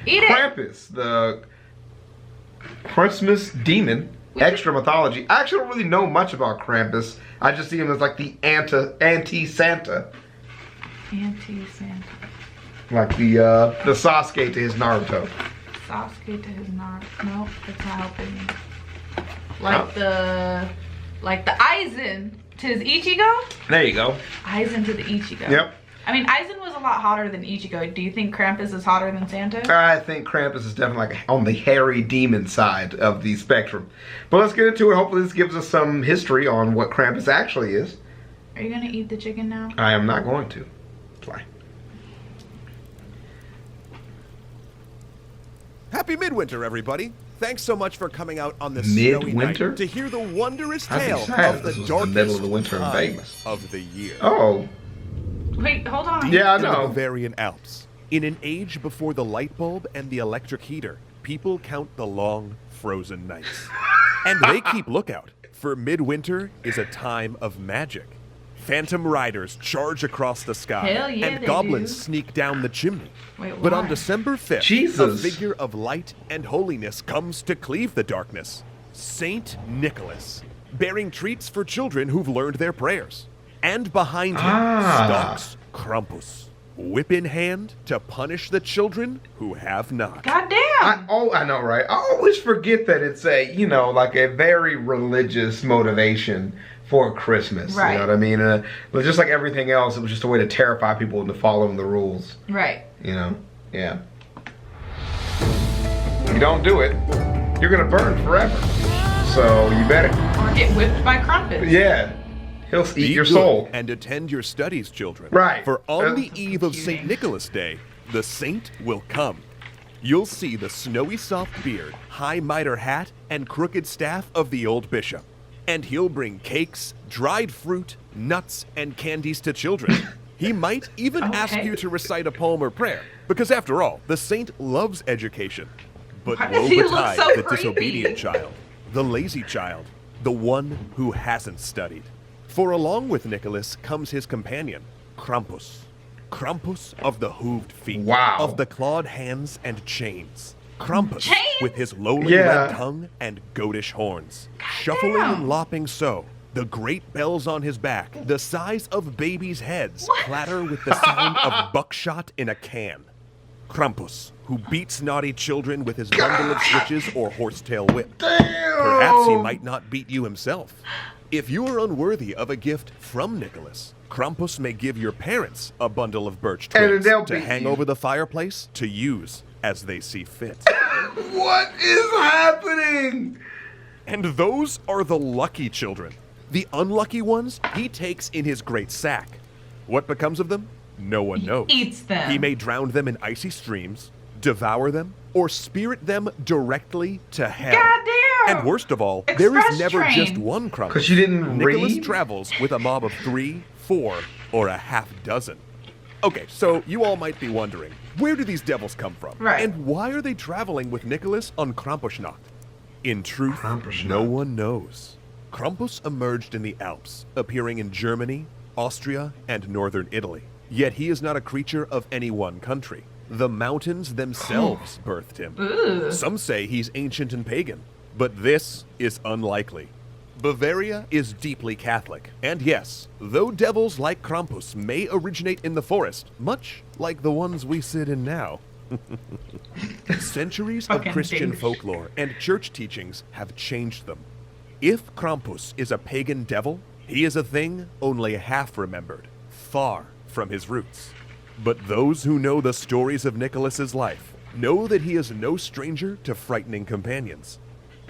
Eat it. Krampus, the Christmas demon, extra mythology. I actually don't really know much about Krampus. I just see him as like the anti-Santa. Anti-Santa. Like the Sasuke to his Naruto. Sasuke to his Naruto. No, it's not helping me. Like the Aizen to his Ichigo? There you go. Aizen to the Ichigo. Yep. I mean, Aizen was a lot hotter than Ichigo. Do you think Krampus is hotter than Santa? I think Krampus is definitely like on the hairy demon side of the spectrum. But let's get into it. Hopefully this gives us some history on what Krampus actually is. Are you gonna eat the chicken now? I am not going to. Fly. Happy Midwinter, everybody. Thanks so much for coming out on this snowy night to hear the wondrous tale of the darkest time of the year. Oh. Wait, hold on. Yeah, I In the know. Bavarian Alps, in an age before the light bulb and the electric heater, people count the long, frozen nights. And they keep lookout, for midwinter is a time of magic. Phantom riders charge across the sky, Hell yeah, and they goblins do. sneak down the chimney. Wait, But why? on December 5th, Jesus. a figure of light and holiness comes to cleave the darkness. Saint Nicholas, bearing treats for children who've learned their prayers. And behind him stalks Krampus, whip in hand to punish the children who have not. Goddamn. I know, right? I always forget that it's a, you know, like a very religious motivation for Christmas. Right. You know what I mean? But just like everything else, it was just a way to terrify people into following the rules. Right. You know? Yeah. If you don't do it, you're gonna burn forever. So you better. Or get whipped by Krampus. Yeah. He'll eat Be your good soul. and attend your studies, children. Right. For on the eve of St. Nicholas Day, the saint will come. You'll see the snowy soft beard, high mitre hat, and crooked staff of the old bishop. And he'll bring cakes, dried fruit, nuts, and candies to children. He might even ask you to recite a poem or prayer, because after all, the saint loves education. But Why woe does he look betide so the creepy? disobedient child, the lazy child, the one who hasn't studied. For along with Nicholas comes his companion, Krampus. Krampus of the hooved feet, Wow. of the clawed hands and chains. Krampus Chains? with his lowly Yeah. red tongue and goatish horns. Shuffling and lopping so, the great bells on his back, the size of babies' heads, clatter with the sound of buckshot in a can. Krampus, who beats naughty children with his bundle of switches or horsetail whip. Damn! Perhaps he might not beat you himself. If you are unworthy of a gift from Nicholas, Krampus may give your parents a bundle of birch And twigs they'll to beat hang you. over the fireplace to use as they see fit. What is happening? And those are the lucky children. The unlucky ones he takes in his great sack. What becomes of them? No one knows. Eats them. He may drown them in icy streams, devour them, or spirit them directly to hell. Goddamn! And worst of all, there Express is never train. just one Krampus. 'Cause you didn't Nicholas read? travels with a mob of 3, 4, or a half dozen. Okay, so you all might be wondering, where do these devils come from? Right. And why are they traveling with Nicholas on Krampusnacht? In truth, Krampusnacht. no one knows. Krampus emerged in the Alps, appearing in Germany, Austria, and northern Italy. Yet he is not a creature of any one country. The mountains themselves birthed him. Ooh. Some say he's ancient and pagan, but this is unlikely. Bavaria is deeply Catholic, and yes, though devils like Krampus may originate in the forest, much like the ones we sit in now, centuries of Fucking Christian douche. folklore and church teachings have changed them. If Krampus is a pagan devil, he is a thing only half remembered, far from his roots. But those who know the stories of Nicholas's life know that he is no stranger to frightening companions.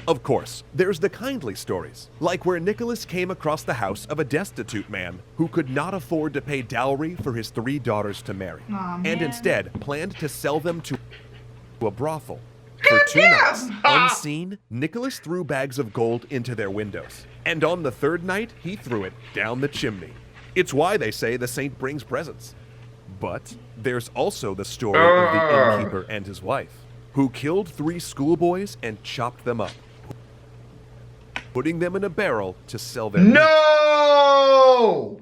Of course, there's the kindly stories, like where Nicholas came across the house of a destitute man who could not afford to pay dowry for his 3 daughters to marry, Aw, and man. instead planned to sell them to a brothel. For 2 nights, unseen, Nicholas threw bags of gold into their windows, and on the 3rd night, he threw it down the chimney. It's why they say the saint brings presents. But there's also the story of the innkeeper and his wife, who killed 3 schoolboys and chopped them up, putting them in a barrel to sell their meat. No!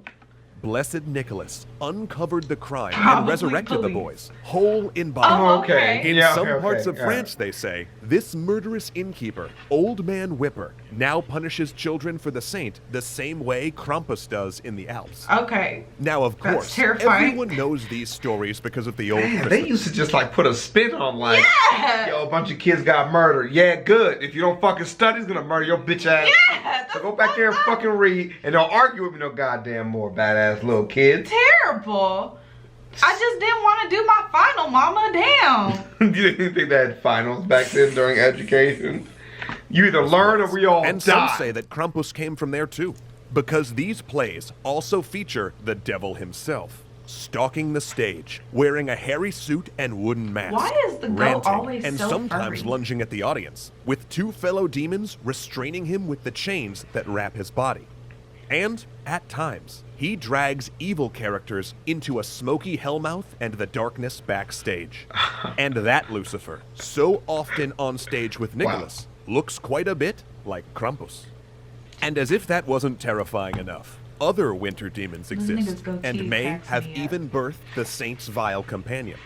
blessed Nicholas uncovered the crime Probably and resurrected the police. boys, whole in body. Oh, okay. In Yeah, some okay, parts of yeah. France, they say, this murderous innkeeper, Old Man Whipper, now punishes children for the saint the same way Krampus does in the Alps. Okay. Now, of That's course, terrifying. everyone knows these stories because of the old Man, Christmas. they used to just like put a spin on like, Yeah. yo, a bunch of kids got murdered. Yeah, good. If you don't fucking study, he's gonna murder your bitch ass. Yeah, So go back there and fucking read, and don't argue with me no goddamn more, badass little kids. Terrible. I just didn't want to do my final, mama. Damn. You didn't think they had finals back then during education? You either learn or we all And die. some say that Krampus came from there too, because these plays also feature the devil himself, stalking the stage, wearing a hairy suit and wooden mask. Why is the goat ranting, always and so sometimes furry? lunging at the audience, with two fellow demons restraining him with the chains that wrap his body. And, at times, he drags evil characters into a smoky hellmouth and the darkness backstage. And that Lucifer, so often on stage with Nicholas, looks quite a bit like Krampus. And as if that wasn't terrifying enough, other winter demons exist, niggas goatee and may cracks have me up. even birthed the saint's vile companion.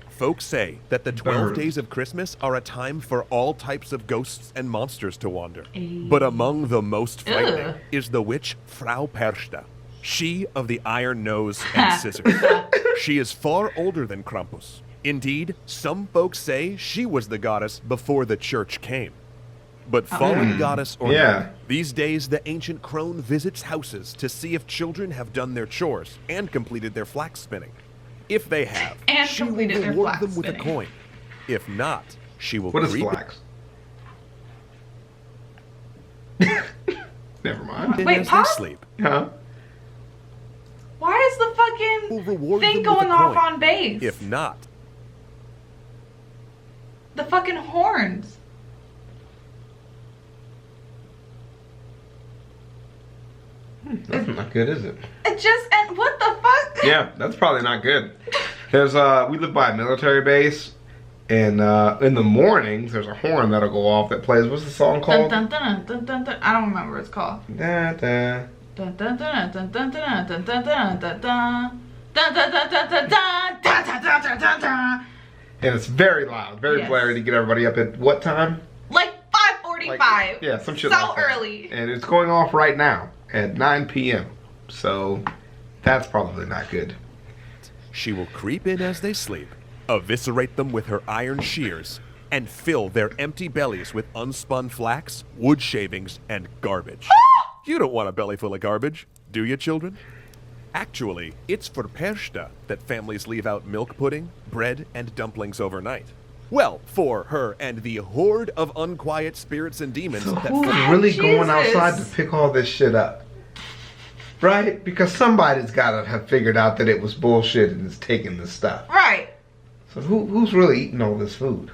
Folks say that the 12 Bird. days of Christmas are a time for all types of ghosts and monsters to wander. Ayy. But among the most frightening Ugh. is the witch Frau Perchta, she of the iron nose and scissors. She is far older than Krampus. Indeed, some folks say she was the goddess before the church came. But fallen goddess or Yeah. not, these days the ancient crone visits houses to see if children have done their chores and completed their flax spinning. If they have, And she will completed their reward flax them with a spinning. coin. If not, she will What is creep flax? Never mind. in Wait, as Pop? they sleep. Huh? Why is the Will fucking reward thing them with going a off coin. on base? If not, The fucking horns. That's not good, is it? It just, and what the fuck? Yeah, that's probably not good. There's we live by a military base, and in the mornings there's a horn that'll go off that plays. What's the song Dun, called? dun, dun, dun, dun, dun. I don't remember what it's called. Da, da. Dun, dun, dun, dun, dun, dun, dun, dun, dun, dun, dun. Dun, dun, dun, dun, dun, dun, dun, dun, dun, dun, dun, dun. And it's very loud, very Yes. blaring to get everybody up at what time? Like 5:45. Yeah, some shit So like that. early. And it's going off right now at 9 p.m. So that's probably not good. she will creep in as they sleep, eviscerate them with her iron shears, and fill their empty bellies with unspun flax, wood shavings, and garbage. You don't want a belly full of garbage, do you, children? Actually, it's for Perchta that families leave out milk pudding, bread, and dumplings overnight. Well, for her and the horde of unquiet spirits and demons So that who's fly- really going Jesus. outside to pick all this shit up? Right? Because somebody's got to have figured out that it was bullshit and is taking this stuff. Right. So who's really eating all this food?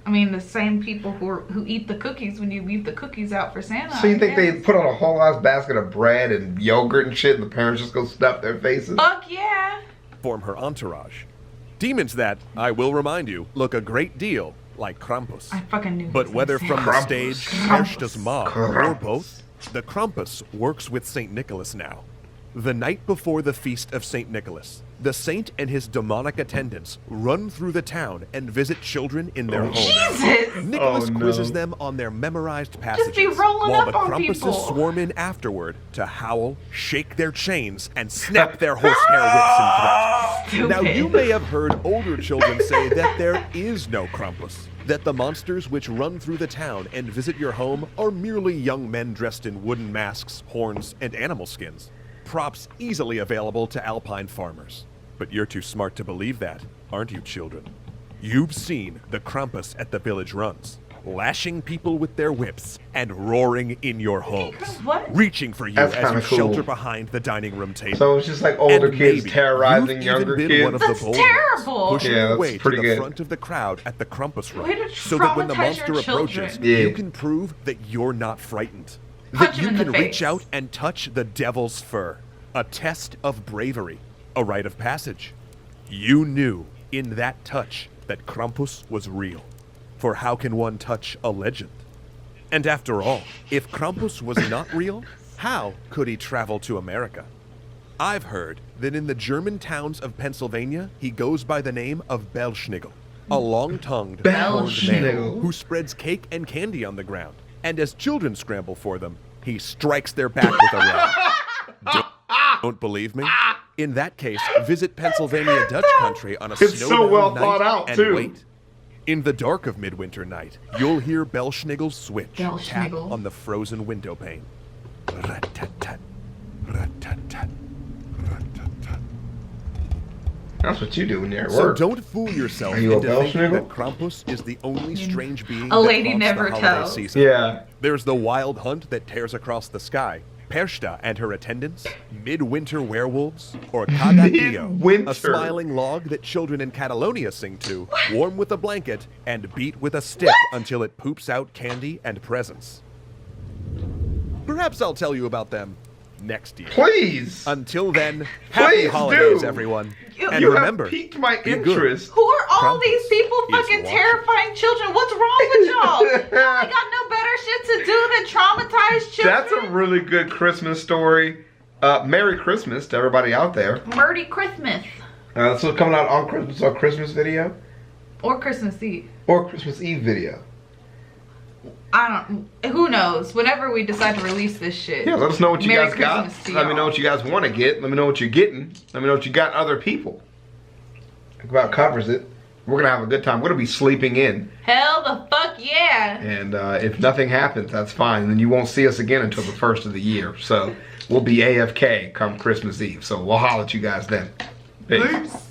I mean, the same people who eat the cookies when you leave the cookies out for Santa. So you think I they guess. put on a whole ass basket of bread and yogurt and shit and the parents just go stuff their faces? Fuck yeah. form her entourage. Demons that, I will remind you, look a great deal like Krampus. I fucking knew. But he was whether gonna say from the Krampus. stage, Krampus. Perchta's mom, or Krampus. both, the Krampus works with St. Nicholas now. The night before the feast of St. Nicholas, the saint and his demonic attendants run through the town and visit children in their homes. Jesus. Nicholas Oh, no. quizzes them on their memorized passages, be rolling while up the on Krampuses people. swarm in afterward to howl, shake their chains, and snap their horsehair whips in threat. Stupid. Now, you may have heard older children say that there is no Krampus, that the monsters which run through the town and visit your home are merely young men dressed in wooden masks, horns, and animal skins. Props easily available to alpine farmers. But you're too smart to believe that, aren't you, children? You've seen the Krampus at the village runs, lashing people with their whips and roaring in your homes, What? reaching for you That's as you kinda cool. shelter behind the dining room table. So it's just like older And kids maybe terrorizing you've younger even been one kids. of That's the bold terrible. ones, pushing Yeah, your that's way to pretty the good. front of the crowd at the Krampus run, Way to so that when the traumatize monster your approaches, children. Yeah. you can prove that you're not frightened. Punch That him you in the can face. reach out and touch the devil's fur. A test of bravery, a rite of passage. You knew in that touch that Krampus was real. For how can one touch a legend? And after all, if Krampus was not real, how could he travel to America? I've heard that in the German towns of Pennsylvania, he goes by the name of Bellschnigel, a long-tongued horned man who spreads cake and candy on the ground. And as children scramble for them, he strikes their back with a rod. Don't believe me? In that case, visit Pennsylvania Dutch country on a snow-bound night and wait. In the dark of midwinter night, you'll hear Bellschnigel's switch tap on the frozen window pane. Rat-tat-tat, rat-tat-tat, rat-tat-tat. That's what you do when you're at So work. don't fool yourself Are you a into thinking Bellschnigel? that Krampus is the only strange being A lady that never haunts the holiday tells. season. Yeah. There's the wild hunt that tears across the sky, Perchta and her attendants, midwinter werewolves, or Cagatio, Midwinter. a smiling log that children in Catalonia sing to, warm with a blanket, and beat with a stick until it poops out candy and presents. Perhaps I'll tell you about them next year. Please. Until then, happy Please holidays, do. everyone. You And You remember, have piqued my be good. interest. Who are all Krampus these people is fucking watching. terrifying children? What's wrong with y'all? Y'all ain't got no better shit to do than traumatize children? That's a really good Christmas story. Merry Christmas to everybody out there. Murdy Christmas. So coming out on Christmas, our Christmas video Or Christmas Eve. or Christmas Eve video. Who knows? Whenever we decide to release this shit. Yeah, let us know what you Merry guys got. Christmas to Let me y'all. know what you guys want to get. Let me know what you're getting. Let me know what you got in other people. Think about covers it. We're gonna have a good time. We're gonna be sleeping in, Hell the fuck yeah. and if nothing happens, that's fine. And then you won't see us again until the first of the year. So we'll be AFK come Christmas Eve. So we'll holler at you guys then. Peace. Peace.